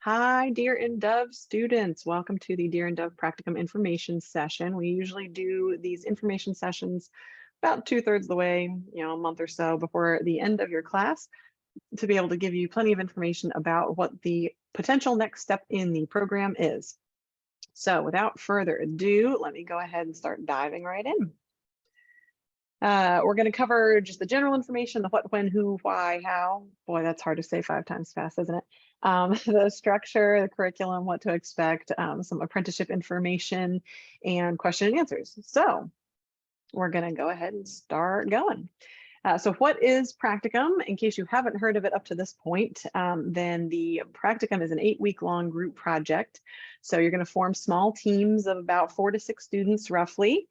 Hi, Deer and Dove students. Welcome to the Deer and Dove Practicum information session. We usually do these information sessions about 2/3 of the way, a month or so before the end of your class to be able to give you plenty of information about what the potential next step in the program is. So without further ado, let me go ahead and start diving right in. We're going to cover just the general information, the what, when, who, why, how. Boy, that's hard to say 5 times fast, isn't it? The structure, the curriculum, what to expect, some apprenticeship information, and question and answers. So we're going to go ahead and start going. So what is Practicum? In case you haven't heard of it up to this point, then the Practicum is an 8-week-long group project. So you're going to form small teams of about 4 to 6 students roughly.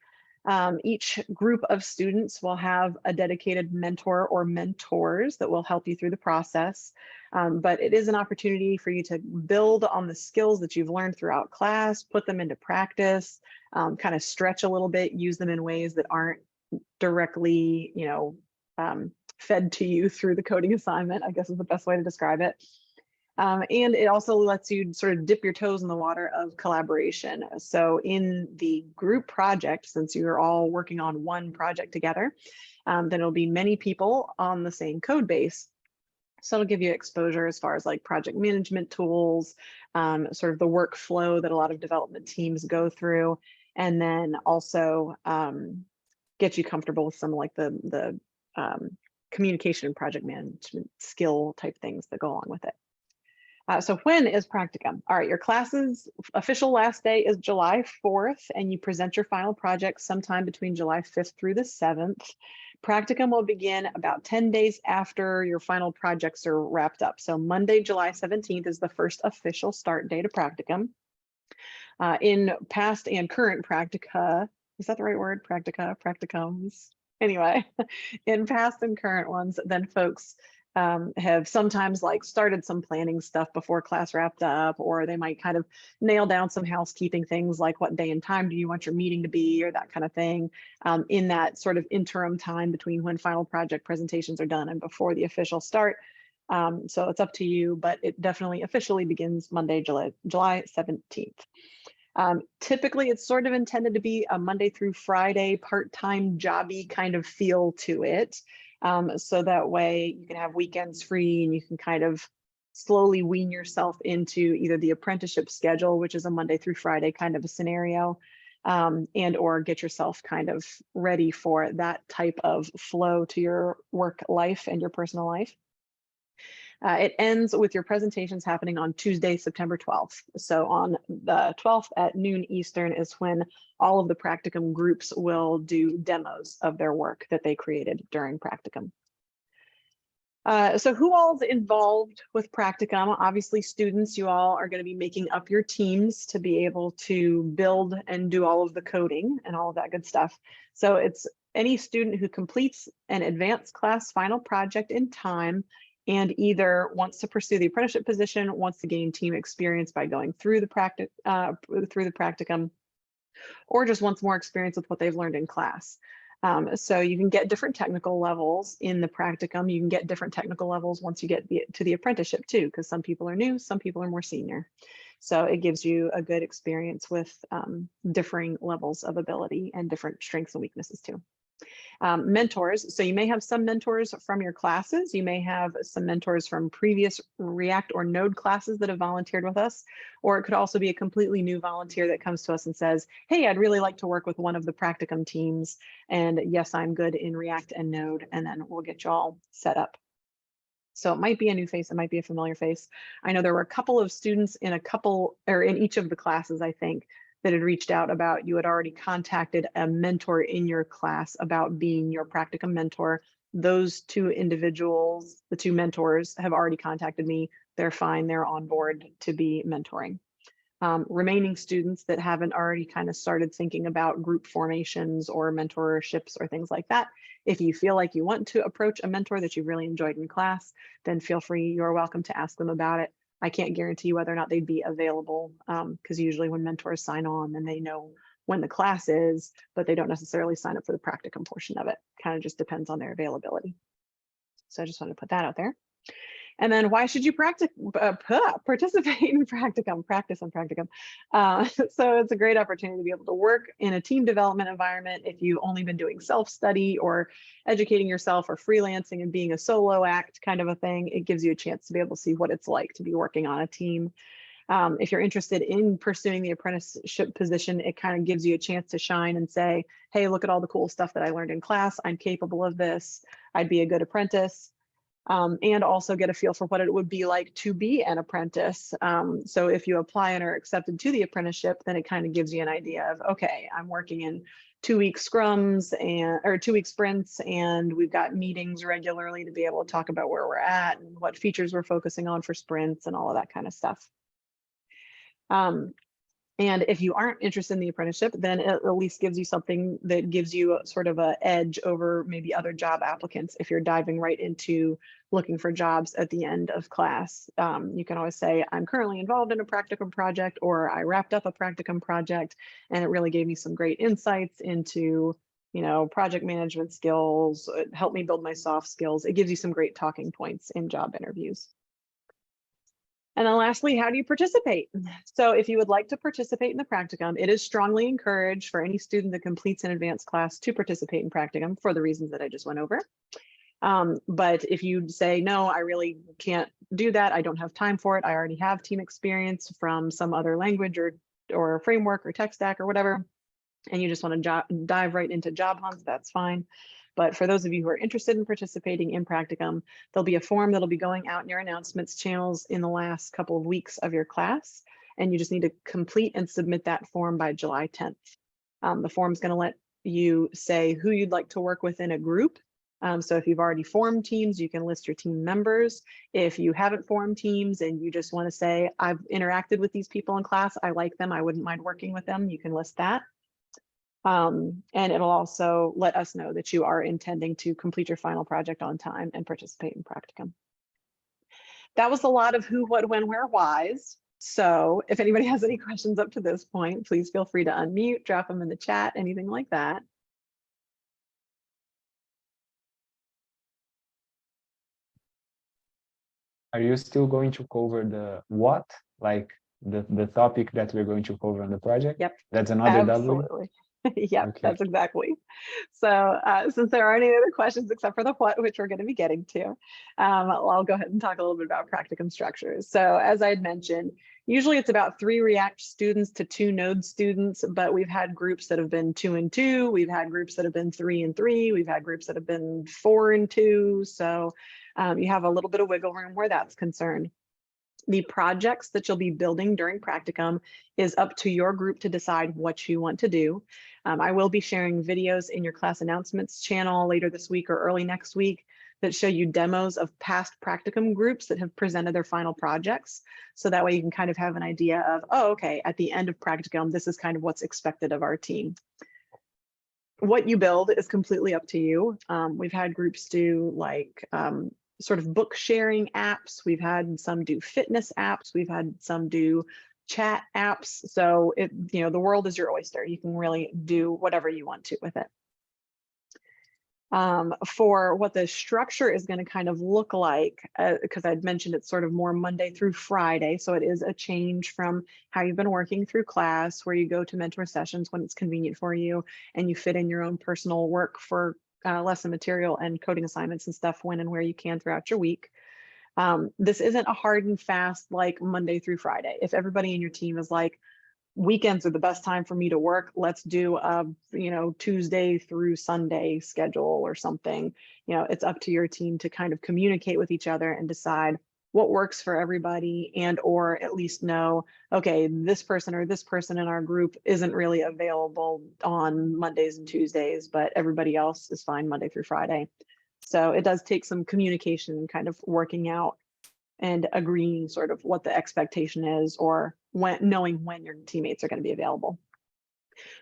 Each group of students will have a dedicated mentor or mentors that will help you through the process. But it is an opportunity for you to build on the skills that you've learned throughout class, put them into practice, kind of stretch a little bit, use them in ways that aren't directly, fed to you through the coding assignment, I guess is the best way to describe it. And it also lets you sort of dip your toes in the water of collaboration. So in the group project, since you're all working on one project together, then it'll be many people on the same code base. So it'll give you exposure as far as like project management tools, sort of the workflow that a lot of development teams go through, and then also get you comfortable with some like the communication and project management skill type things that go along with it. So when is Practicum? All right, your class's official last day is July 4th, and you present your final project sometime between July 5th through the 7th. Practicum will begin about 10 days after your final projects are wrapped up. So Monday, July 17th is the first official start date of Practicum. In past and current Practica, is that the right word? Practicums. Anyway, in past and current ones, then folks have sometimes like started some planning stuff before class wrapped up, or they might kind of nail down some housekeeping things like what day and time do you want your meeting to be, or that kind of thing, in that sort of interim time between when final project presentations are done and before the official start. So it's up to you, but it definitely officially begins Monday, July 17th. Typically, it's sort of intended to be a Monday through Friday part-time jobby kind of feel to it. So that way you can have weekends free and you can kind of slowly wean yourself into either the apprenticeship schedule, which is a Monday through Friday kind of a scenario, and or get yourself kind of ready for that type of flow to your work life and your personal life. It ends with your presentations happening on Tuesday, September 12th. So on the 12th at noon Eastern is when all of the Practicum groups will do demos of their work that they created during Practicum. So who all is involved with Practicum? Obviously students, you all are going to be making up your teams to be able to build and do all of the coding and all of that good stuff. So it's any student who completes an advanced class final project in time and either wants to pursue the apprenticeship position, wants to gain team experience by going through the Practicum, or just wants more experience with what they've learned in class. So you can get different technical levels in the Practicum. You can get different technical levels once you get to the apprenticeship too, because some people are new, some people are more senior. So it gives you a good experience with differing levels of ability and different strengths and weaknesses too. Mentors. So you may have some mentors from your classes. You may have some mentors from previous React or Node classes that have volunteered with us, or it could also be a completely new volunteer that comes to us and says, hey, I'd really like to work with one of the Practicum teams. And yes, I'm good in React and Node, and then we'll get you all set up. So it might be a new face, it might be a familiar face. I know there were a couple of students in in each of the classes, I think, that had reached out about you had already contacted a mentor in your class about being your Practicum mentor. Those two individuals, the two mentors, have already contacted me. They're fine, they're on board to be mentoring. Remaining students that haven't already kind of started thinking about group formations or mentorships or things like that, if you feel like you want to approach a mentor that you really enjoyed in class, then feel free, you're welcome to ask them about it. I can't guarantee whether or not they'd be available, because usually when mentors sign on, then they know when the class is, but they don't necessarily sign up for the Practicum portion of it. Kind of just depends on their availability. So I just wanted to put that out there. And then why should you participate in practicum, practice on practicum? So it's a great opportunity to be able to work in a team development environment. If you've only been doing self-study or educating yourself or freelancing and being a solo act kind of a thing, it gives you a chance to be able to see what it's like to be working on a team. If you're interested in pursuing the apprenticeship position, it kind of gives you a chance to shine and say, hey, look at all the cool stuff that I learned in class. I'm capable of this. I'd be a good apprentice. And also get a feel for what it would be like to be an apprentice. So if you apply and are accepted to the apprenticeship, then it kind of gives you an idea of, okay, I'm working in 2-week scrums or 2-week sprints, and we've got meetings regularly to be able to talk about where we're at and what features we're focusing on for sprints and all of that kind of stuff. And if you aren't interested in the apprenticeship, then it at least gives you something that gives you sort of an edge over maybe other job applicants. If you're diving right into looking for jobs at the end of class, you can always say, I'm currently involved in a practicum project, or I wrapped up a practicum project, and it really gave me some great insights into, project management skills. It helped me build my soft skills. It gives you some great talking points in job interviews. And then lastly, how do you participate? So if you would like to participate in the practicum, it is strongly encouraged for any student that completes an advanced class to participate in practicum for the reasons that I just went over. But if you say, no, I really can't do that, I don't have time for it, I already have team experience from some other language or framework or tech stack or whatever, and you just want to dive right into job hunts, that's fine. But for those of you who are interested in participating in practicum, there'll be a form that'll be going out in your announcements channels in the last couple of weeks of your class. And you just need to complete and submit that form by July 10th. The form is going to let you say who you'd like to work with in a group. So if you've already formed teams, you can list your team members. If you haven't formed teams and you just want to say, I've interacted with these people in class, I like them, I wouldn't mind working with them, you can list that. And it'll also let us know that you are intending to complete your final project on time and participate in practicum. That was a lot of who, what, when, where, whys. So if anybody has any questions up to this point, please feel free to unmute, drop them in the chat, anything like that. Are you still going to cover the what, like the topic that we're going to cover on the project? Yep. That's another Absolutely. Yep, Okay. That's exactly. So since there aren't any other questions except for the what, which we're going to be getting to, I'll go ahead and talk a little bit about practicum structures. So as I had mentioned, usually it's about 3 React students to 2 Node students, but we've had groups that have been 2 and 2. We've had groups that have been 3 and 3. We've had groups that have been 4 and 2. So you have a little bit of wiggle room where that's concerned. The projects that you'll be building during practicum is up to your group to decide what you want to do. I will be sharing videos in your class announcements channel later this week or early next week that show you demos of past practicum groups that have presented their final projects. So that way you can kind of have an idea of, oh, okay, at the end of practicum, this is kind of what's expected of our team. What you build is completely up to you. We've had groups do like sort of book sharing apps. We've had some do fitness apps. We've had some do chat apps. So the world is your oyster. You can really do whatever you want to with it. For what the structure is going to kind of look like, because I'd mentioned it's sort of more Monday through Friday. So it is a change from how you've been working through class, where you go to mentor sessions when it's convenient for you, and you fit in your own personal work for lesson material and coding assignments and stuff when and where you can throughout your week. This isn't a hard and fast like Monday through Friday. If everybody in your team is like, weekends are the best time for me to work, let's do a Tuesday through Sunday schedule or something. It's up to your team to kind of communicate with each other and decide what works for everybody, and or at least know, okay, this person or this person in our group isn't really available on Mondays and Tuesdays, but everybody else is fine Monday through Friday. So it does take some communication and kind of working out and agreeing sort of what the expectation is, or knowing when your teammates are going to be available.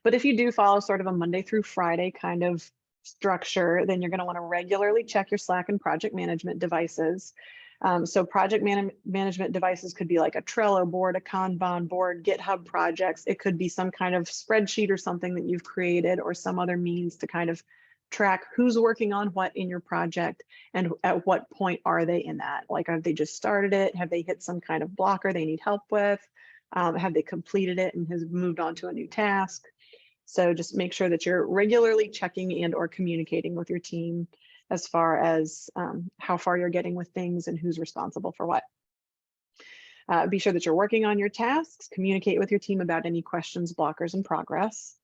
But if you do follow sort of a Monday through Friday kind of structure, then you're going to want to regularly check your Slack and project management devices. So project management devices could be like a Trello board, a Kanban board, GitHub projects. It could be some kind of spreadsheet or something that you've created, or some other means to kind of track who's working on what in your project and at what point are they in that. Like, have they just started it? Have they hit some kind of blocker they need help with? Have they completed it and has moved on to a new task? So just make sure that you're regularly checking and or communicating with your team as far as how far you're getting with things and who's responsible for what. Be sure that you're working on your tasks, communicate with your team about any questions, blockers, and progress.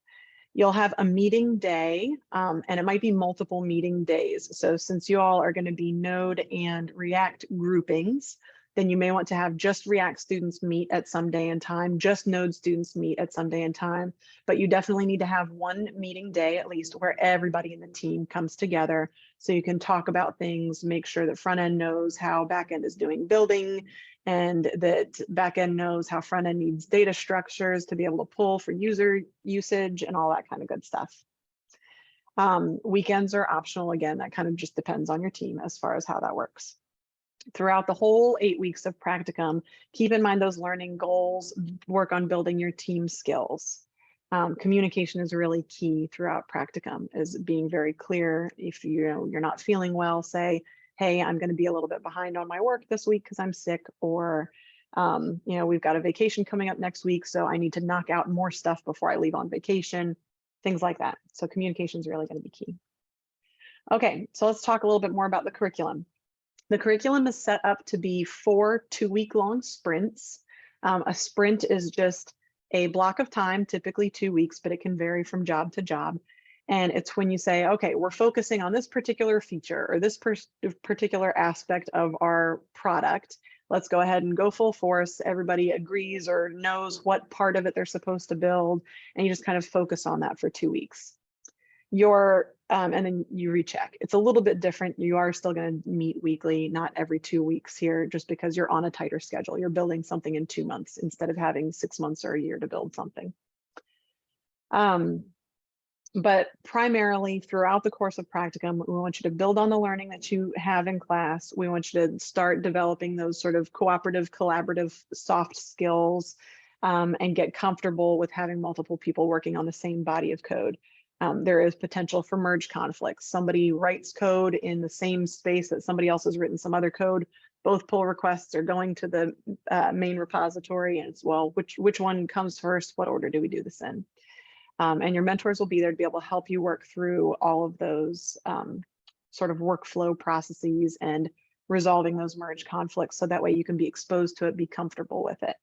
You'll have a meeting day, and it might be multiple meeting days. So since you all are going to be Node and React groupings, then you may want to have just React students meet at some day and time, just Node students meet at some day and time. But you definitely need to have one meeting day at least where everybody in the team comes together so you can talk about things, make sure that front end knows how back end is doing building, and that back end knows how front end needs data structures to be able to pull for user usage and all that kind of good stuff. Weekends are optional. Again, that kind of just depends on your team as far as how that works. Throughout the whole 8 weeks of Practicum, keep in mind those learning goals, work on building your team skills. Communication is really key throughout Practicum, is being very clear. If you're not feeling well, say, hey, I'm going to be a little bit behind on my work this week because I'm sick, or we've got a vacation coming up next week, so I need to knock out more stuff before I leave on vacation, things like that. So communication is really going to be key. Okay, so let's talk a little bit more about the curriculum. The curriculum is set up to be 4 2-week-long sprints. A sprint is just a block of time, typically 2 weeks, but it can vary from job to job. And it's when you say, okay, we're focusing on this particular feature or this particular aspect of our product. Let's go ahead and go full force. Everybody agrees or knows what part of it they're supposed to build. And you just kind of focus on that for 2 weeks. And then you recheck. It's a little bit different. You are still going to meet weekly, not every 2 weeks here, just because you're on a tighter schedule. You're building something in 2 months instead of having 6 months or a year to build something. But primarily throughout the course of Practicum, we want you to build on the learning that you have in class. We want you to start developing those sort of cooperative, collaborative, soft skills, and get comfortable with having multiple people working on the same body of code. There is potential for merge conflicts. Somebody writes code in the same space that somebody else has written some other code. Both pull requests are going to the main repository, and it's, well, which one comes first? What order do we do this in? And your mentors will be there to be able to help you work through all of those sort of workflow processes and resolving those merge conflicts, so that way you can be exposed to it, be comfortable with it.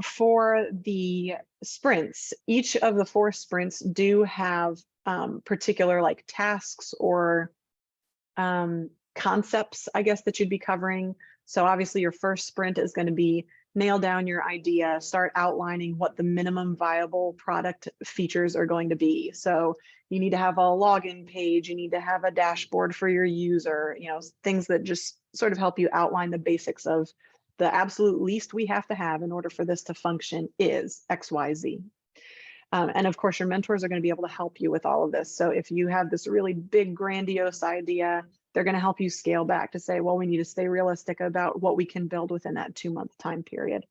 For the sprints, each of the 4 sprints do have particular like tasks or concepts, I guess, that you'd be covering. So obviously your first sprint is going to be nail down your idea, start outlining what the minimum viable product features are going to be. So you need to have a login page, you need to have a dashboard for your user, things that just sort of help you outline the basics of the absolute least we have to have in order for this to function is XYZ. And of course, your mentors are going to be able to help you with all of this. So if you have this really big, grandiose idea, they're going to help you scale back to say, well, we need to stay realistic about what we can build within that 2-month time period.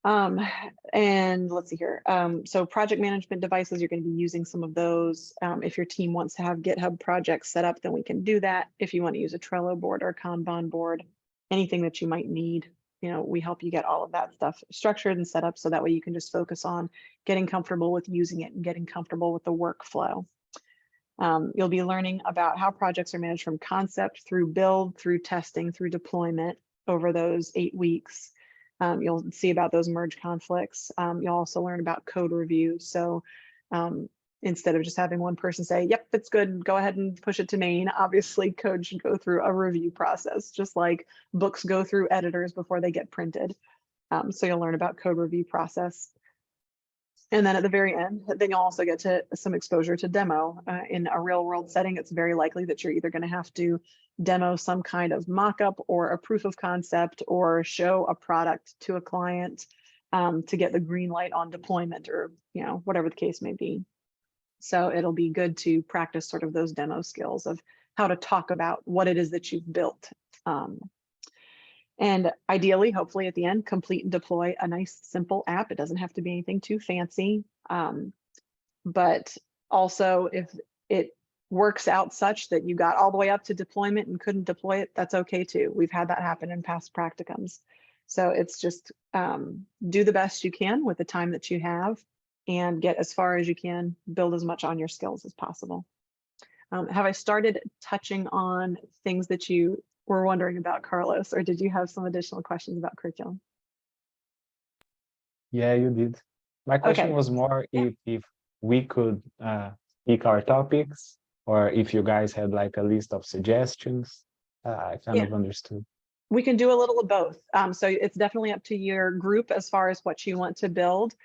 And let's see here. So project management devices, you're going to be using some of those. If your team wants to have GitHub projects set up, then we can do that. If you want to use a Trello board or Kanban board, anything that you might need, we help you get all of that stuff structured and set up so that way you can just focus on getting comfortable with using it and getting comfortable with the workflow. You'll be learning about how projects are managed from concept through build, through testing, through deployment over those 8 weeks. You'll see about those merge conflicts. You'll also learn about code review. So instead of just having one person say, yep, it's good, go ahead and push it to main, obviously code should go through a review process, just like books go through editors before they get printed. So you'll learn about code review process. And then at the very end, then you'll also get to some exposure to demo. In a real world setting, it's very likely that you're either going to have to demo some kind of mock-up or a proof of concept or show a product to a client to get the green light on deployment, or whatever the case may be. So it'll be good to practice sort of those demo skills of how to talk about what it is that you've built. And ideally, hopefully at the end, complete and deploy a nice, simple app. It doesn't have to be anything too fancy. But also if it works out such that you got all the way up to deployment and couldn't deploy it, that's okay too. We've had that happen in past practicums. So it's just do the best you can with the time that you have and get as far as you can, build as much on your skills as possible. Have I started touching on things that you were wondering about, Carlos, or did you have some additional questions about curriculum? Yeah, you did. My question Okay. was more Yeah. if we could pick our topics, or if you guys had like a list of suggestions. I kind Yeah. of understood. We can do a little of both. So it's definitely up to your group as far as what you want to build.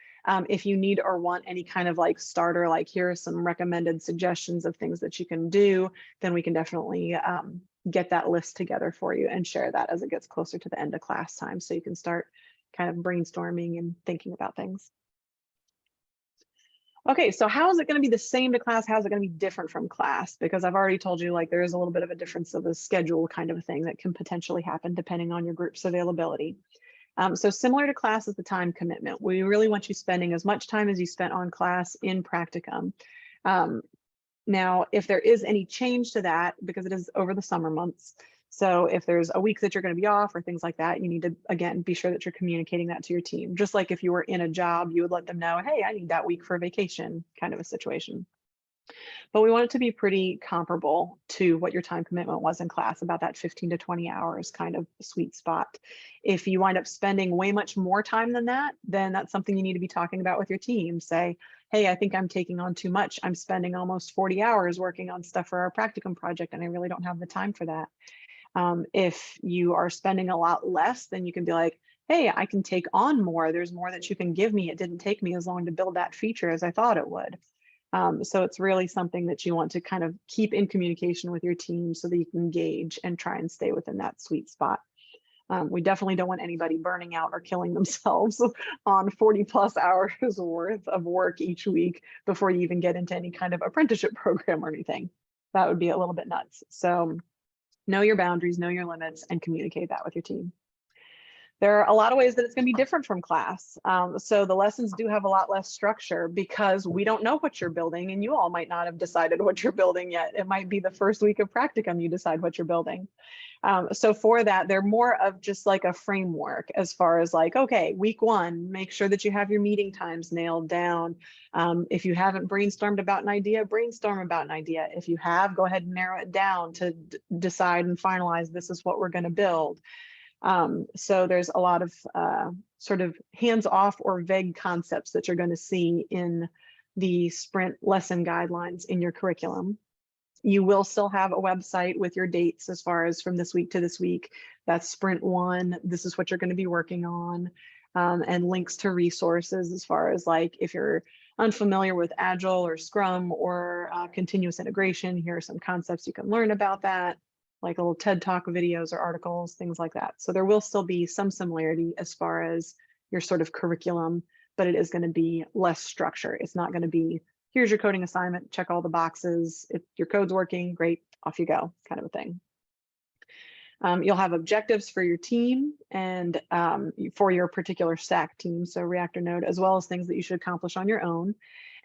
If you need or want any kind of like starter, like here are some recommended suggestions of things that you can do, then we can definitely get that list together for you and share that as it gets closer to the end of class time. So you can start kind of brainstorming and thinking about things. Okay, so how is it going to be the same to class? How is it going to be different from class? Because I've already told you, like, there is a little bit of a difference of a schedule kind of a thing that can potentially happen depending on your group's availability. So similar to class is the time commitment. We really want you spending as much time as you spent on class in practicum. Now, if there is any change to that, because it is over the summer months, so if there's a week that you're going to be off or things like that, you need to, again, be sure that you're communicating that to your team. Just like if you were in a job, you would let them know, hey, I need that week for vacation, kind of a situation. But we want it to be pretty comparable to what your time commitment was in class, about that 15 to 20 hours kind of sweet spot. If you wind up spending way much more time than that, then that's something you need to be talking about with your team. Say, hey, I think I'm taking on too much. I'm spending almost 40 hours working on stuff for our practicum project, and I really don't have the time for that. If you are spending a lot less, then you can be like, hey, I can take on more. There's more that you can give me. It didn't take me as long to build that feature as I thought it would. So it's really something that you want to kind of keep in communication with your team so that you can gauge and try and stay within that sweet spot. We definitely don't want anybody burning out or killing themselves on 40+ hours worth of work each week before you even get into any kind of apprenticeship program or anything. That would be a little bit nuts. So know your boundaries, know your limits, and communicate that with your team. There are a lot of ways that it's going to be different from class. So the lessons do have a lot less structure because we don't know what you're building, and you all might not have decided what you're building yet. It might be the first week of practicum you decide what you're building. So for that, they're more of just like a framework as far as like, okay, week one, make sure that you have your meeting times nailed down. If you haven't brainstormed about an idea, brainstorm about an idea. If you have, go ahead and narrow it down to decide and finalize, this is what we're going to build. So there's a lot of sort of hands-off or vague concepts that you're going to see in the sprint lesson guidelines in your curriculum. You will still have a website with your dates as far as from this week to this week. That's sprint one. This is what you're going to be working on, and links to resources as far as like if you're unfamiliar with Agile or Scrum or continuous integration, here are some concepts you can learn about that, like little TED Talk videos or articles, things like that. So there will still be some similarity as far as your sort of curriculum, but it is going to be less structure. It's not going to be, here's your coding assignment, check all the boxes. If your code's working, great, off you go, kind of a thing. You'll have objectives for your team and for your particular stack team, so Reactor Node, as well as things that you should accomplish on your own.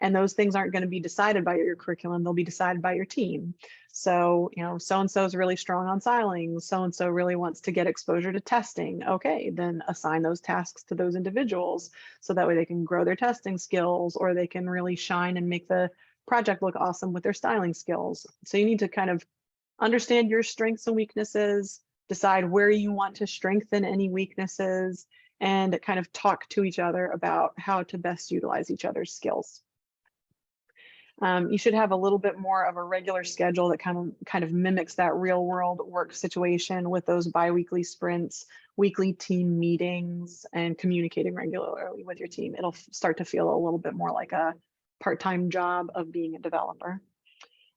And those things aren't going to be decided by your curriculum, they'll be decided by your team. So, you know, so-and-so is really strong on siling, so-and-so really wants to get exposure to testing. Okay, then assign those tasks to those individuals so that way they can grow their testing skills or they can really shine and make the project look awesome with their styling skills. So you need to kind of understand your strengths and weaknesses, decide where you want to strengthen any weaknesses, and kind of talk to each other about how to best utilize each other's skills. You should have a little bit more of a regular schedule that kind of mimics that real world work situation with those biweekly sprints, weekly team meetings, and communicating regularly with your team. It'll start to feel a little bit more like a part-time job of being a developer.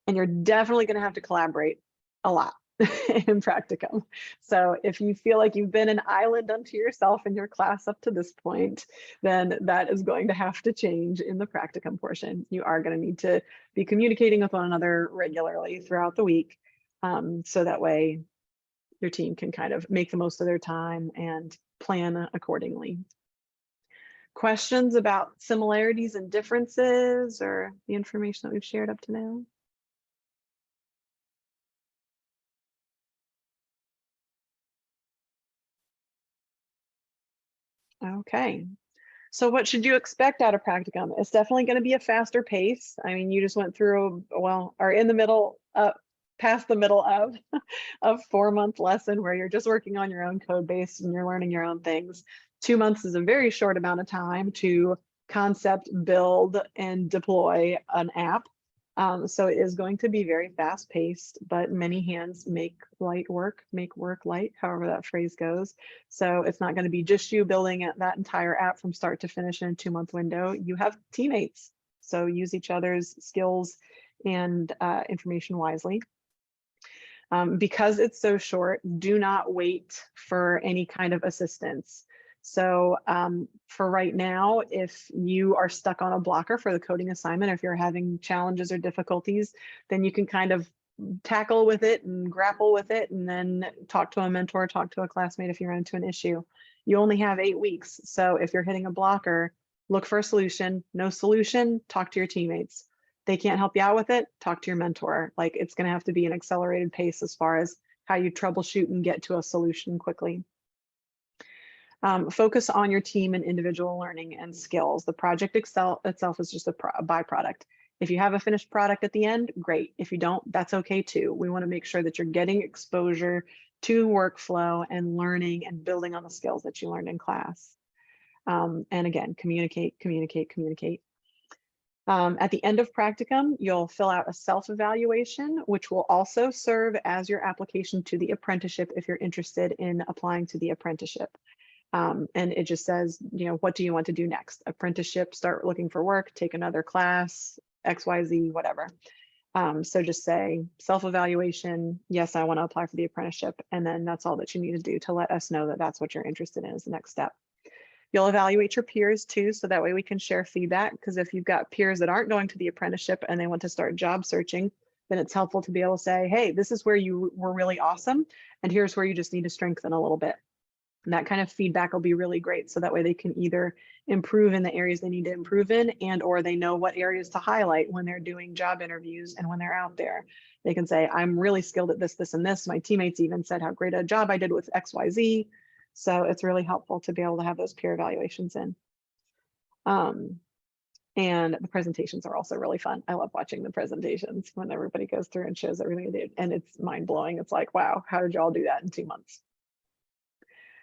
And you're definitely going to have to collaborate a lot in practicum. So if you feel like you've been an island unto yourself in your class up to this point, then that is going to have to change in the practicum portion. You are going to need to be communicating with one another regularly throughout the week, so that way your team can kind of make the most of their time and plan accordingly. Questions about similarities and differences or the information that we've shared up to now? Okay. So what should you expect out of practicum? It's definitely going to be a faster pace. I mean, you just went through, well, are in the middle, past the middle of a 4-month lesson where you're just working on your own code base and you're learning your own things. 2 months is a very short amount of time to concept, build, and deploy an app. So it is going to be very fast paced, but many hands make light work, make work light, however that phrase goes. So it's not going to be just you building that entire app from start to finish in a 2-month window. You have teammates. So use each other's skills and information wisely. Because it's so short, do not wait for any kind of assistance. So for right now, if you are stuck on a blocker for the coding assignment, or if you're having challenges or difficulties, then you can kind of tackle with it and grapple with it, and then talk to a mentor, talk to a classmate if you run into an issue. You only have 8 weeks. So if you're hitting a blocker, look for a solution. No solution, talk to your teammates. They can't help you out with it, talk to your mentor. Like, it's going to have to be an accelerated pace as far as how you troubleshoot and get to a solution quickly. Focus on your team and individual learning and skills. The project itself is just a byproduct. If you have a finished product at the end, great. If you don't, that's okay too. We want to make sure that you're getting exposure to workflow and learning and building on the skills that you learned in class. And again, communicate, communicate, communicate. At the end of practicum, you'll fill out a self-evaluation, which will also serve as your application to the apprenticeship if you're interested in applying to the apprenticeship. And it just says, you know, what do you want to do next? Apprenticeship, start looking for work, take another class, XYZ, whatever. So just say self-evaluation, yes, I want to apply for the apprenticeship. And then that's all that you need to do to let us know that that's what you're interested in as the next step. You'll evaluate your peers too, so that way we can share feedback, because if you've got peers that aren't going to the apprenticeship and they want to start job searching, then it's helpful to be able to say, hey, this is where you were really awesome, and here's where you just need to strengthen a little bit. And that kind of feedback will be really great, so that way they can either improve in the areas they need to improve in, and or they know what areas to highlight when they're doing job interviews and when they're out there. They can say, I'm really skilled at this, this, and this. My teammates even said how great a job I did with XYZ. So it's really helpful to be able to have those peer evaluations in. And the presentations are also really fun. I love watching the presentations when everybody goes through and shows everything they did. And it's mind blowing. It's like, wow, how did y'all do that in 2 months?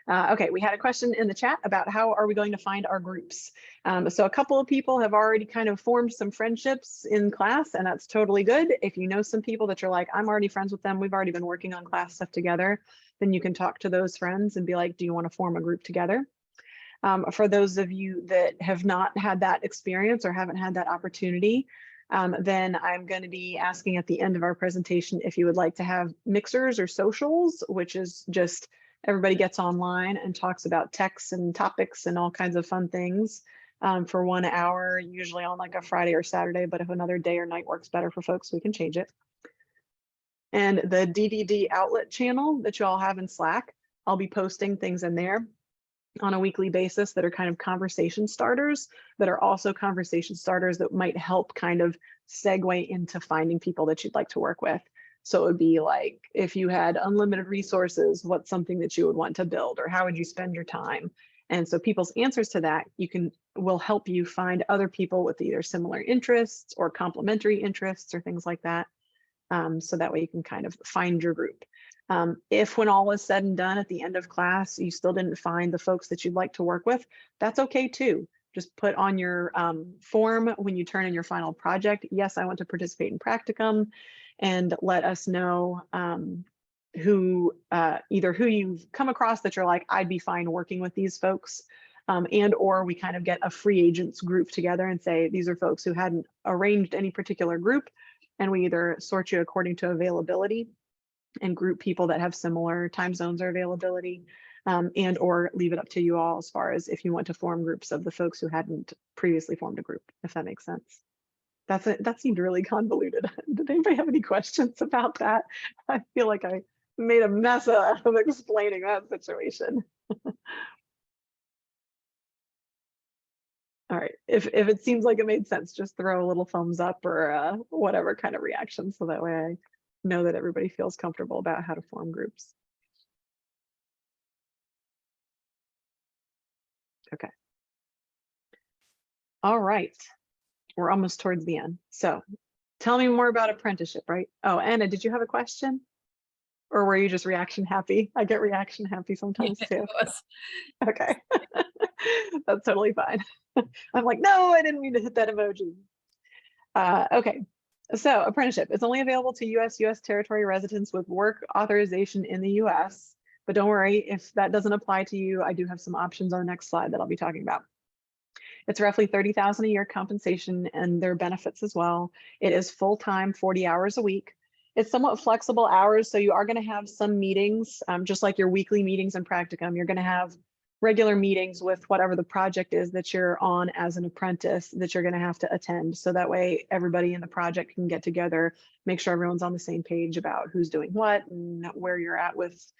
Okay, we had a question in the chat about how are we going to find our groups. So a couple of people have already kind of formed some friendships in class, and that's totally good. If you know some people that you're like, I'm already friends with them, we've already been working on class stuff together, then you can talk to those friends and be like, do you want to form a group together? For those of you that have not had that experience or haven't had that opportunity, then I'm going to be asking at the end of our presentation if you would like to have mixers or socials, which is just everybody gets online and talks about texts and topics and all kinds of fun things for 1 hour, usually on like a Friday or Saturday, but if another day or night works better for folks, we can change it. And the DDD outlet channel that you all have in Slack, I'll be posting things in there on a weekly basis that are kind of conversation starters, that are also conversation starters that might help kind of segue into finding people that you'd like to work with. So it would be like, if you had unlimited resources, what's something that you would want to build, or how would you spend your time? And so people's answers to that will help you find other people with either similar interests or complementary interests or things like that. So that way you can kind of find your group. If when all is said and done at the end of class, you still didn't find the folks that you'd like to work with, that's okay too. Just put on your form when you turn in your final project, yes, I want to participate in practicum, and let us know either who you've come across that you're like, I'd be fine working with these folks, and or we kind of get a free agents group together and say, these are folks who hadn't arranged any particular group, and we either sort you according to availability and group people that have similar time zones or availability, and or leave it up to you all as far as if you want to form groups of the folks who hadn't previously formed a group, if that makes sense. That seemed really convoluted. Did anybody have any questions about that? I feel like I made a mess out of explaining that situation. All right. If it seems like it made sense, just throw a little thumbs up or whatever kind of reaction, so that way I know that everybody feels comfortable about how to form groups. Okay. All right. We're almost towards the end. So tell me more about apprenticeship, right? Oh, Anna, did you have a question? Or were you just reaction happy? I get reaction happy Yeah, sometimes it too. was. Okay. That's totally fine. I'm like, no, I didn't mean to hit that emoji. Okay. So apprenticeship is only available to US territory residents with work authorization in the US. But don't worry, if that doesn't apply to you, I do have some options on the next slide that I'll be talking about. It's roughly $30,000 a year compensation and their benefits as well. It is full-time, 40 hours a week. It's somewhat flexible hours, so you are going to have some meetings, just like your weekly meetings in practicum. You're going to have regular meetings with whatever the project is that you're on as an apprentice that you're going to have to attend. So that way everybody in the project can get together, make sure everyone's on the same page about who's doing what and where you're at with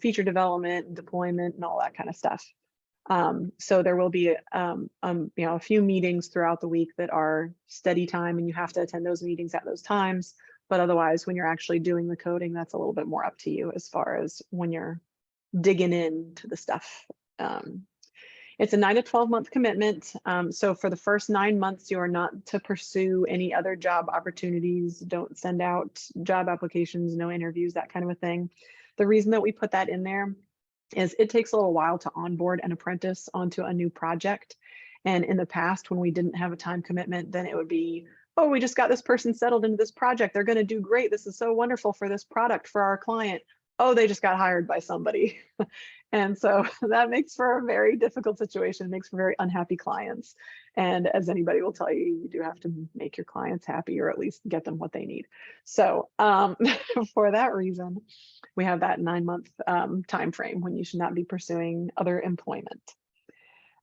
feature development and deployment and all that kind of stuff. So there will be a few meetings throughout the week that are steady time, and you have to attend those meetings at those times. But otherwise, when you're actually doing the coding, that's a little bit more up to you as far as when you're digging into the stuff. It's a 9 to 12 month commitment. So for the first 9 months, you are not to pursue any other job opportunities. Don't send out job applications, no interviews, that kind of a thing. The reason that we put that in there is it takes a little while to onboard an apprentice onto a new project. And in the past, when we didn't have a time commitment, then it would be, oh, we just got this person settled into this project. They're going to do great. This is so wonderful for this product for our client. Oh, they just got hired by somebody. And so that makes for a very difficult situation, makes for very unhappy clients. And as anybody will tell you, you do have to make your clients happy or at least get them what they need. So for that reason, we have that 9-month time frame when you should not be pursuing other employment.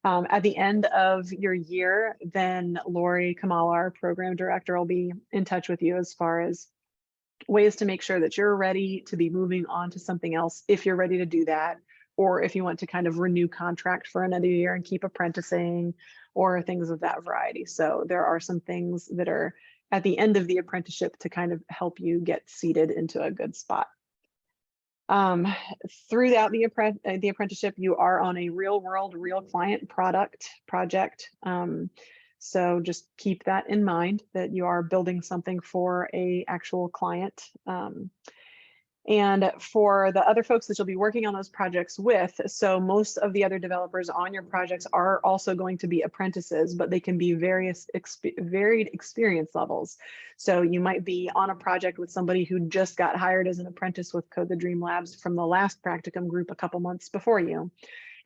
At the end of your year, then Lori Kamala, our program director, will be in touch with you as far as ways to make sure that you're ready to be moving on to something else if you're ready to do that, or if you want to kind of renew contract for another year and keep apprenticing or things of that variety. So there are some things that are at the end of the apprenticeship to kind of help you get seated into a good spot. Throughout the apprenticeship, you are on a real world, real client project. So just keep that in mind that you are building something for a actual client. And for the other folks that you'll be working on those projects with, so most of the other developers on your projects are also going to be apprentices, but they can be varied experience levels. So you might be on a project with somebody who just got hired as an apprentice with Code the Dream Labs from the last practicum group a couple months before you.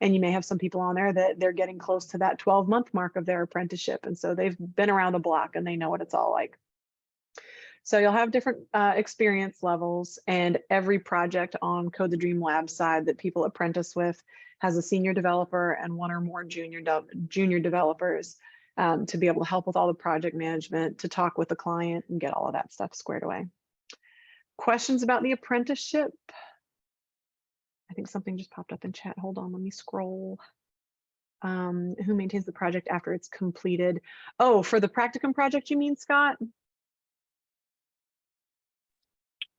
And you may have some people on there that they're getting close to that 12-month mark of their apprenticeship. And so they've been around the block and they know what it's all like. So you'll have different experience levels, and every project on Code the Dream Lab side that people apprentice with has a senior developer and one or more junior developers to be able to help with all the project management, to talk with the client and get all of that stuff squared away. Questions about the apprenticeship? I think something just popped up in chat. Hold on, let me scroll. Who maintains the project after it's completed? Oh, for the Practicum project, you mean, Scott?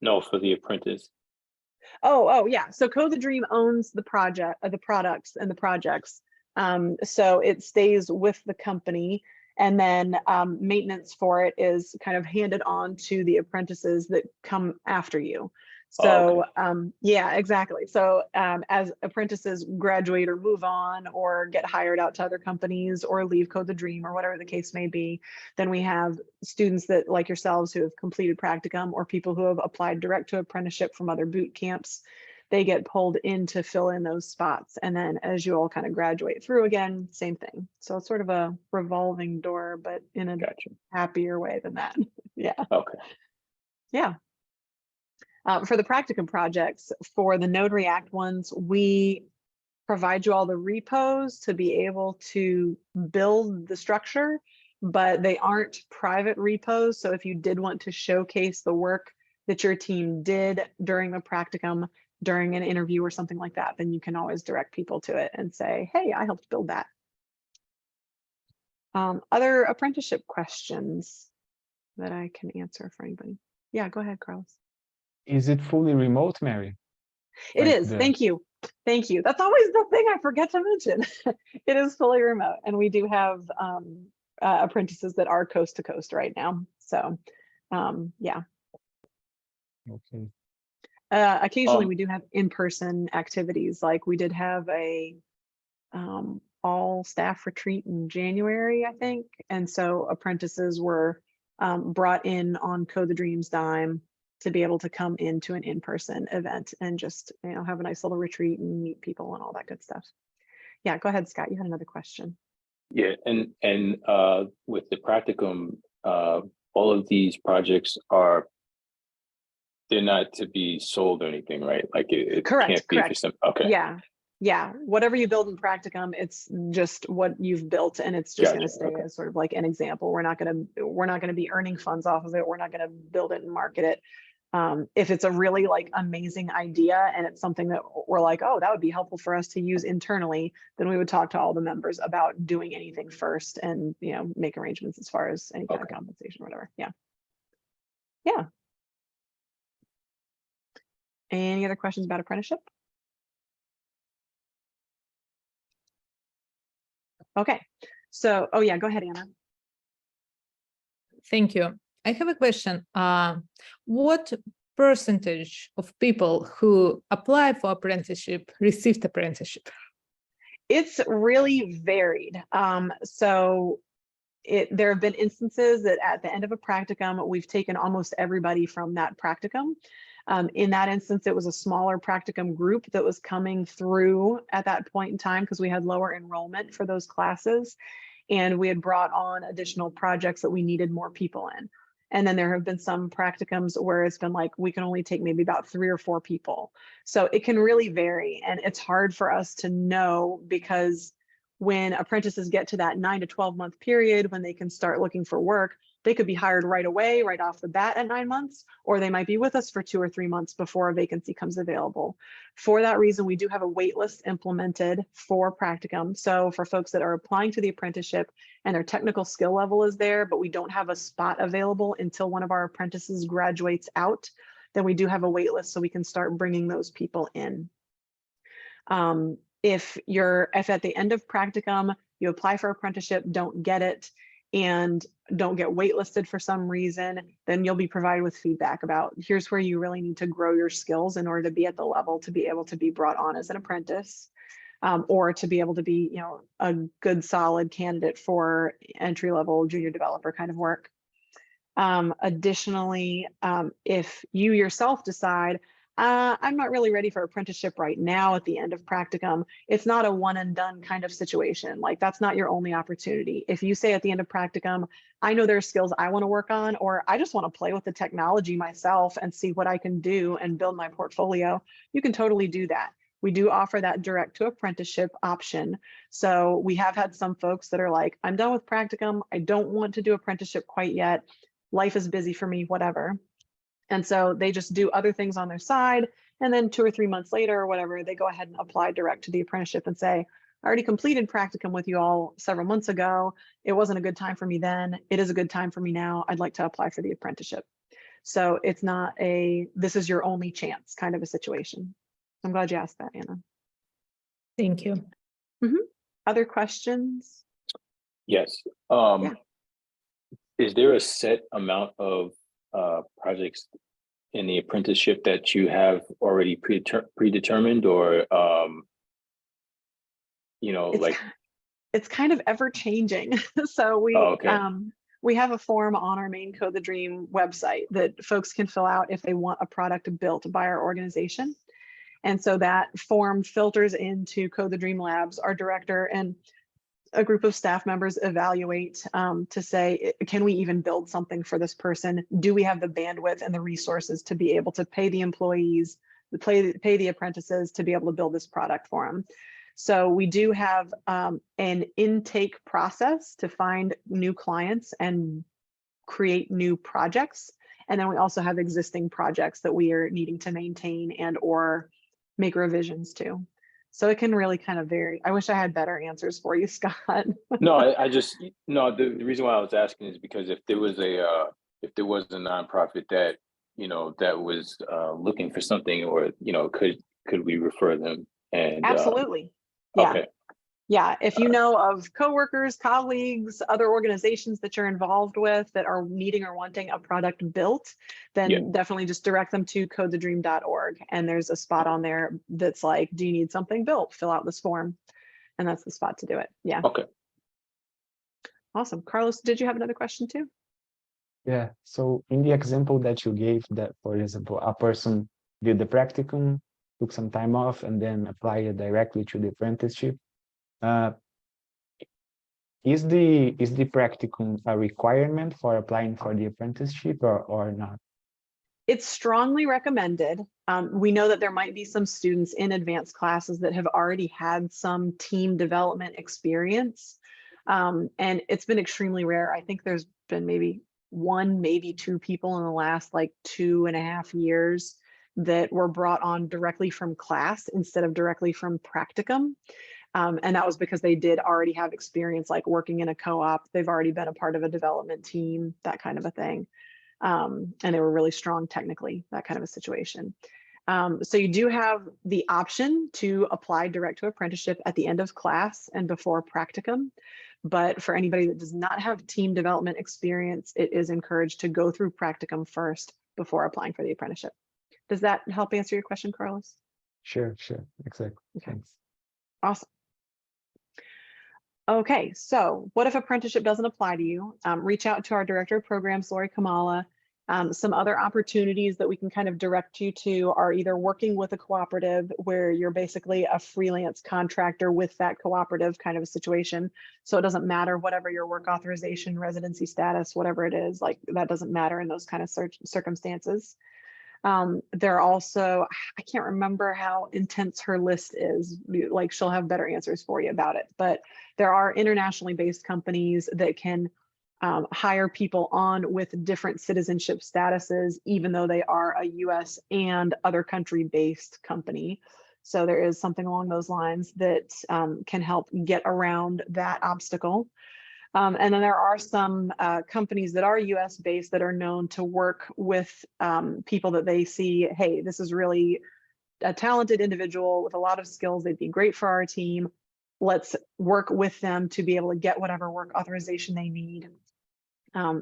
No, for the apprentice. Oh, yeah. So Code the Dream owns the project, the products and the projects. So it stays with the company, and then maintenance for it is kind of handed on to the apprentices that come after you. So yeah, exactly. So as apprentices graduate or move on or get hired out to other companies or leave Code the Dream or whatever the case may be, then we have students that like yourselves who have completed practicum or people who have applied direct to apprenticeship from other boot camps. They get pulled in to fill in those spots. And then as you all kind of graduate through again, same thing. So it's sort of a revolving door, but in a happier way than that. Yeah. Okay. Yeah. For the Practicum projects, for the Node React ones, we provide you all the repos to be able to build the structure, but they aren't private repos. So if you did want to showcase the work that your team did during the practicum, during an interview or something like that, then you can always direct people to it and say, hey, I helped build that. Other apprenticeship questions that I can answer for anybody? Yeah, go ahead, Carlos. Is it fully remote, Mary? It Like is. the- Thank you. Thank you. That's always the thing I forget to mention. It is fully remote, and we do have apprentices that are coast to coast right now. So, yeah. Okay. Occasionally, we do have in-person activities. Like we did have a all staff retreat in January, I think, and so apprentices were brought in on Code the Dream's dime to be able to come into an in-person event and just, you know, have a nice little retreat and meet people and all that good stuff. Yeah, go ahead, Scott. You had another question. Yeah, and with the practicum, all of these projects they're not to be sold or anything, right? Like it Correct, can't be for correct. some. Okay, Yeah. Whatever you build in Practicum, it's just what you've built, and it's just going to gotcha. stay Okay, as sort of like an example. We're not going to be earning funds off of it. We're not going to build it and market it. If it's a really like amazing idea and it's something that we're like, oh, that would be helpful for us to use internally, then we would talk to all the members about doing anything first and, you know, make arrangements as far as any kind of compensation or whatever. Yeah. Yeah. Any other questions about apprenticeship? Okay. So, oh yeah, go ahead, Anna. Thank you. I have a question. What percentage of people who apply for apprenticeship received apprenticeship? It's really varied. There have been instances that at the end of a practicum, we've taken almost everybody from that practicum. In that instance, it was a smaller practicum group that was coming through at that point in time because we had lower enrollment for those classes. And we had brought on additional projects that we needed more people in. And then there have been some practicums where it's been like, we can only take maybe about 3 or 4 people. So it can really vary. And it's hard for us to know because when apprentices get to that 9 to 12 month period, when they can start looking for work, they could be hired right away, right off the bat at 9 months, or they might be with us for 2 or 3 months before a vacancy comes available. For that reason, we do have a wait list implemented for practicum. So for folks that are applying to the apprenticeship and their technical skill level is there, but we don't have a spot available until one of our apprentices graduates out, then we do have a wait list so we can start bringing those people in. If at the end of practicum, you apply for apprenticeship, don't get it, and don't get waitlisted for some reason, then you'll be provided with feedback about here's where you really need to grow your skills in order to be at the level to be able to be brought on as an apprentice, or to be able to be, you know, a good solid candidate for entry-level junior developer kind of work. Additionally, if you yourself decide, I'm not really ready for apprenticeship right now at the end of practicum, it's not a one and done kind of situation. Like that's not your only opportunity. If you say at the end of practicum, I know there are skills I want to work on, or I just want to play with the technology myself and see what I can do and build my portfolio, you can totally do that. We do offer that direct to apprenticeship option. So we have had some folks that are like, I'm done with practicum. I don't want to do apprenticeship quite yet. Life is busy for me, whatever. And so they just do other things on their side. And then 2 or 3 months later or whatever, they go ahead and apply direct to the apprenticeship and say, I already completed practicum with you all several months ago. It wasn't a good time for me then. It is a good time for me now. I'd like to apply for the apprenticeship. So it's not this is your only chance kind of a situation. I'm glad you asked that, Anna. Thank you. Other questions? Yes. Yeah. Is there a set amount of projects in the apprenticeship that you have already predetermined, or you know, it's kind of ever changing. So we have a form on our main Code the Dream website that folks can fill out if they want a product built by our organization. And so that form filters into Code the Dream Labs. Our director and a group of staff members evaluate to say, can we even build something for this person? Do we have the bandwidth and the resources to be able to pay the employees, pay the apprentices to be able to build this product for them? So we do have an intake process to find new clients and create new projects. And then we also have existing projects that we are needing to maintain and or make revisions to. So it can really kind of vary. I wish I had better answers for you, Scott. No, I just, no, the reason why I was asking is because if there was a nonprofit that, that was looking for something, or, could we refer them? And Absolutely. Yeah. okay, Yeah, if you know of coworkers, colleagues, other organizations that you're involved with that are needing or wanting a product built, then Yeah. definitely just direct them to codethedream.org. And there's a spot on there that's like, do you need something built? Fill out this form. And that's the spot to do it. Yeah. okay. Awesome. Carlos, did you have another question too? Yeah. So in the example that you gave, that for example, a person did the practicum, took some time off, and then applied it directly to the apprenticeship. Is the practicum a requirement for applying for the apprenticeship or not? It's strongly recommended. We know that there might be some students in advanced classes that have already had some team development experience. And it's been extremely rare. I think there's been maybe one, maybe two people in the last like 2.5 years that were brought on directly from class instead of directly from practicum. And that was because they did already have experience like working in a co-op. They've already been a part of a development team, that kind of a thing. And they were really strong technically, that kind of a situation. So you do have the option to apply direct to apprenticeship at the end of class and before practicum. But for anybody that does not have team development experience, it is encouraged to go through practicum first before applying for the apprenticeship. Does that help answer your question, Carlos? Sure, exactly. Okay. Thanks. Awesome. Okay, so what if apprenticeship doesn't apply to you? Reach out to our director of programs, Lori Kamala. Some other opportunities that we can kind of direct you to are either working with a cooperative where you're basically a freelance contractor with that cooperative kind of a situation. So it doesn't matter whatever your work authorization, residency status, whatever it is, like that doesn't matter in those kind of circumstances. There are also, I can't remember how intense her list is, like she'll have better answers for you about it, but there are internationally based companies that can hire people on with different citizenship statuses, even though they are a US and other country based company. So there is something along those lines that can help get around that obstacle. And then there are some companies that are US based that are known to work with people that they see, hey, this is really a talented individual with a lot of skills. They'd be great for our team. Let's work with them to be able to get whatever work authorization they need.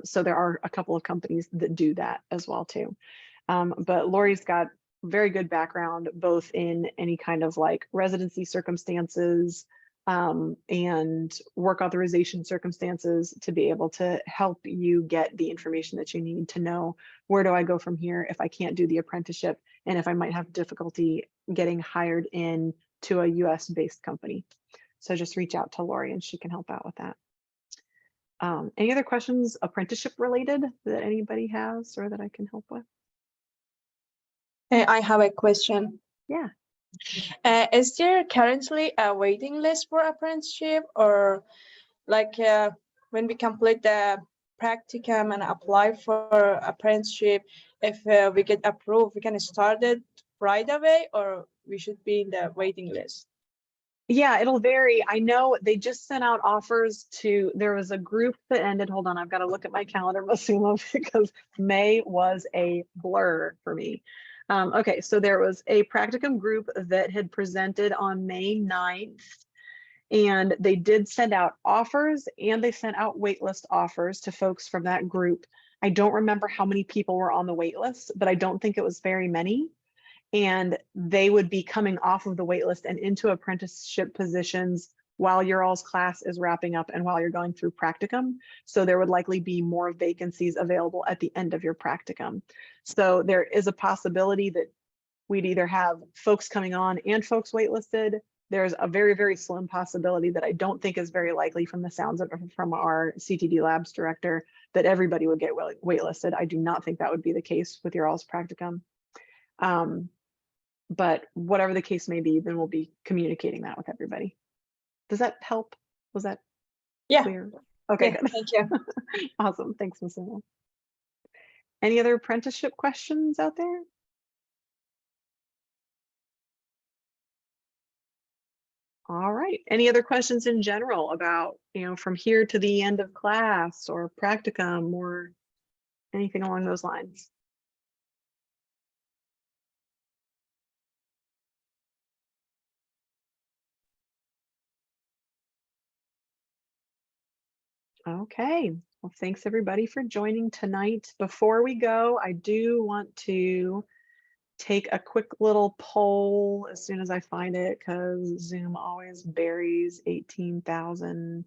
So there are a couple of companies that do that as well too. But Lori's got very good background, both in any kind of like residency circumstances, and work authorization circumstances to be able to help you get the information that you need to know, where do I go from here if I can't do the apprenticeship, and if I might have difficulty getting hired in to a US based company. So just reach out to Lori and she can help out with that. Any other questions apprenticeship related that anybody has or that I can help with? I have a question. Yeah. Is there currently a waiting list for apprenticeship, or like when we complete the practicum and apply for apprenticeship, if we get approved, we can start it right away, or we should be in the waiting list? Yeah, it'll vary. I know they just sent out offers to, there was a group that ended, hold on, I've got to look at my calendar, Masuma, because May was a blur for me. Okay, so there was a practicum group that had presented on May 9th, and they did send out offers and they sent out waitlist offers to folks from that group. I don't remember how many people were on the waitlist, but I don't think it was very many. And they would be coming off of the waitlist and into apprenticeship positions while your all's class is wrapping up and while you're going through practicum. So there would likely be more vacancies available at the end of your practicum. So there is a possibility that we'd either have folks coming on and folks waitlisted. There's a very, very slim possibility that I don't think is very likely from the sounds of from our CTD Labs director that everybody would get waitlisted. I do not think that would be the case with your all's practicum. But whatever the case may be, then we'll be communicating that with everybody. Does that help? Was that clear? Okay, Yeah, good. thank you. Awesome. Thanks, Ms. Emil. Any other apprenticeship questions out there? All right. Any other questions in general about, from here to the end of class or practicum or anything along those lines? Okay. Well, thanks everybody for joining tonight. Before we go, I do want to take a quick little poll as soon as I find it, because Zoom always buries 18,000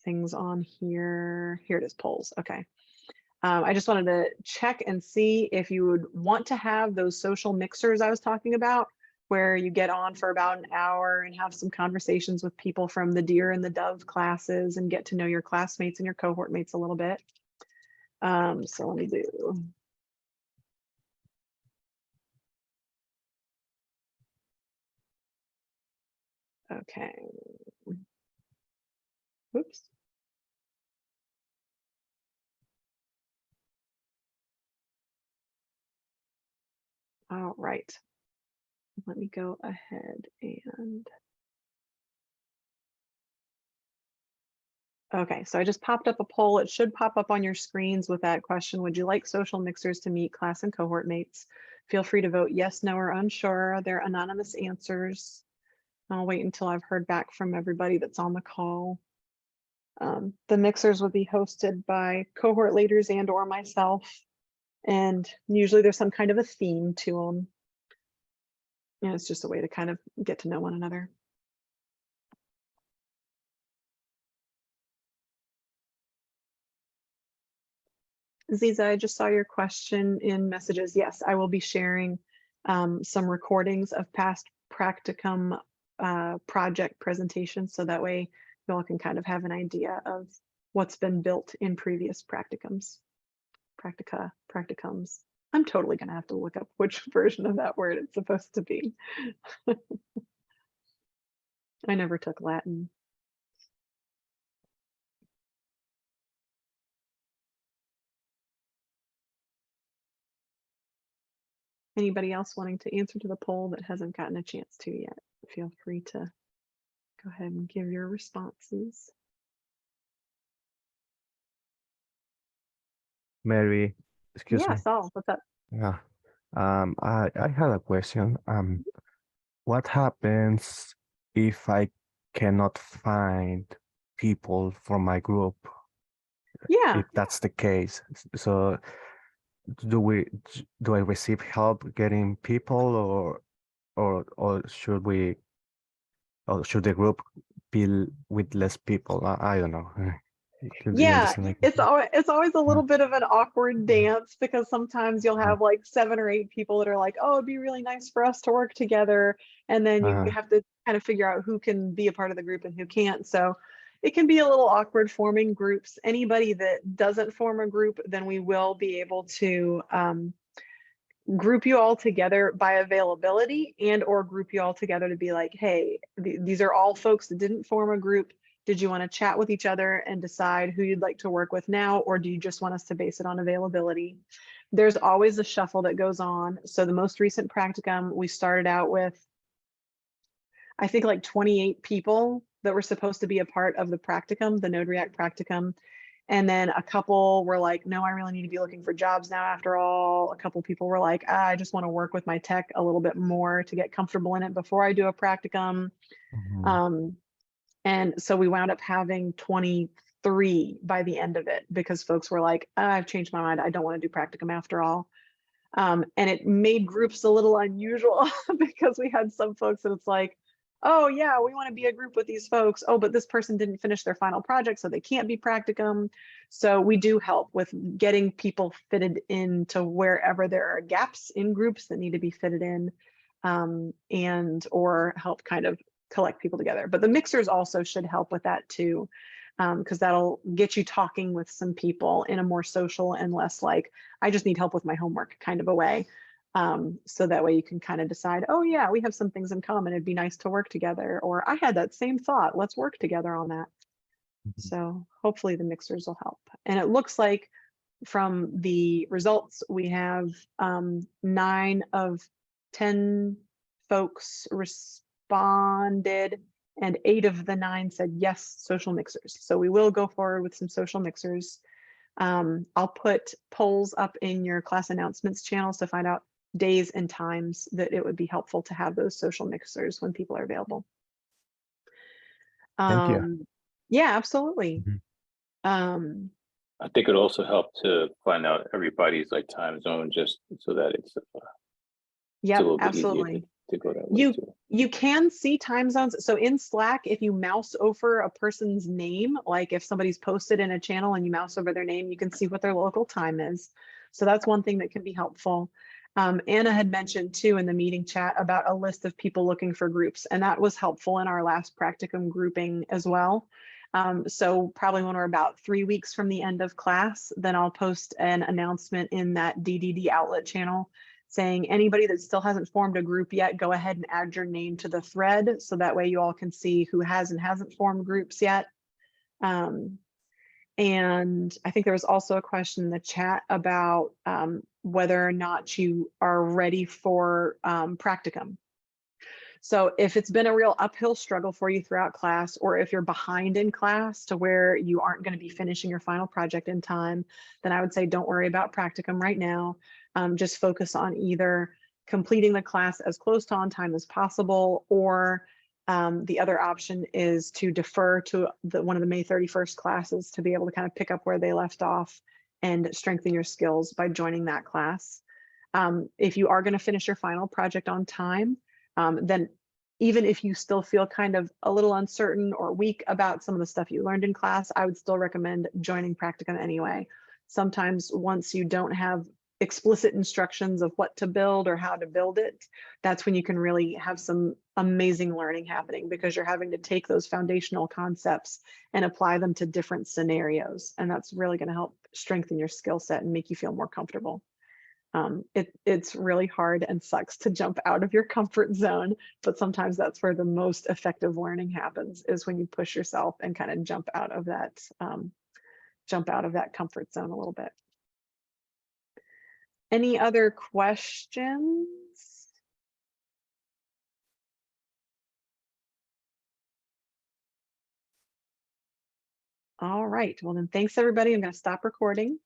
things on here. Here it is, polls. Okay. I just wanted to check and see if you would want to have those social mixers I was talking about, where you get on for about an hour and have some conversations with people from the Deer and the Dove classes and get to know your classmates and your cohort mates a little bit. So let me do. Okay. Oops. All right. Let me go ahead and. Okay, so I just popped up a poll. It should pop up on your screens with that question. Would you like social mixers to meet class and cohort mates? Feel free to vote yes, no, or unsure. They're anonymous answers. I'll wait until I've heard back from everybody that's on the call. The mixers will be hosted by cohort leaders and or myself. And usually there's some kind of a theme to them. And it's just a way to kind of get to know one another. Ziza, I just saw your question in messages. Yes, I will be sharing some recordings of past practicum project presentations, so that way you all can kind of have an idea of what's been built in previous practicums. Practicums. I'm totally gonna have to look up which version of that word it's supposed to be. I never took Latin. Anybody else wanting to answer to the poll that hasn't gotten a chance to yet, feel free to go ahead and give your responses. Mary, excuse me. Yeah, Saul, what's up? Yeah. I had a question. What happens if I cannot find people from my group? Yeah, If that's the case, so do I receive help getting people, or should we, or should the group be with less people? I don't know. Do you yeah, understand? it's always a little bit of an awkward dance, because sometimes you'll have like 7 or 8 people that are like, oh, it'd be really nice for us to work together, and then you have to kind of figure out who can be a part of the group and who can't. So it can be a little awkward forming groups. Anybody that doesn't form a group, then we will be able to group you all together by availability, and or group you all together to be like, hey, these are all folks that didn't form a group. Did you want to chat with each other and decide who you'd like to work with now, or do you just want us to base it on availability? There's always a shuffle that goes on. So the most recent practicum, we started out with, I think, like 28 people that were supposed to be a part of the practicum, the Node React practicum. And then a couple were like, no, I really need to be looking for jobs now after all. A couple people were like, I just want to work with my tech a little bit more to get comfortable in it before I do a practicum. And so we wound up having 23 by the end of it, because folks were like, I've changed my mind. I don't want to do practicum after all. And it made groups a little unusual because we had some folks that it's like, oh yeah, we want to be a group with these folks. Oh, but this person didn't finish their final project, so they can't be practicum. So we do help with getting people fitted into wherever there are gaps in groups that need to be fitted in, and or help kind of collect people together. But the mixers also should help with that too, because that'll get you talking with some people in a more social and less like, I just need help with my homework kind of a way. So that way you can kind of decide, oh yeah, we have some things in common. It'd be nice to work together. Or I had that same thought, let's work together on that. So hopefully the mixers will help. And it looks like from the results, we have 9 of 10 folks responded, and 8 of the 9 said yes, social mixers. So we will go forward with some social mixers. I'll put polls up in your class announcements channels to find out days and times that it would be helpful to have those social mixers when people are available. Thank you. Yeah, absolutely. Mhm. I think it'd also help to find out everybody's like time zone, just so that it's a Yep, little bit easier absolutely. to go that way too. You can see time zones. So in Slack, if you mouse over a person's name, like if somebody's posted in a channel and you mouse over their name, you can see what their local time is. So that's one thing that can be helpful. Anna had mentioned too in the meeting chat about a list of people looking for groups, and that was helpful in our last practicum grouping as well. So probably when we're about 3 weeks from the end of class, then I'll post an announcement in that DDD outlet channel saying anybody that still hasn't formed a group yet, go ahead and add your name to the thread. So that way you all can see who has and hasn't formed groups yet. And I think there was also a question in the chat about whether or not you are ready for practicum. So if it's been a real uphill struggle for you throughout class, or if you're behind in class to where you aren't going to be finishing your final project in time, then I would say don't worry about practicum right now. Just focus on either completing the class as close to on time as possible, or the other option is to defer to one of the May 31st classes to be able to kind of pick up where they left off and strengthen your skills by joining that class. If you are going to finish your final project on time, then even if you still feel kind of a little uncertain or weak about some of the stuff you learned in class, I would still recommend joining practicum anyway. Sometimes once you don't have explicit instructions of what to build or how to build it, that's when you can really have some amazing learning happening, because you're having to take those foundational concepts and apply them to different scenarios. And that's really going to help strengthen your skill set and make you feel more comfortable. It's really hard and sucks to jump out of your comfort zone, but sometimes that's where the most effective learning happens, is when you push yourself and kind of jump out of that comfort zone a little bit. Any other questions? All right, well then, thanks everybody. I'm going to stop recording.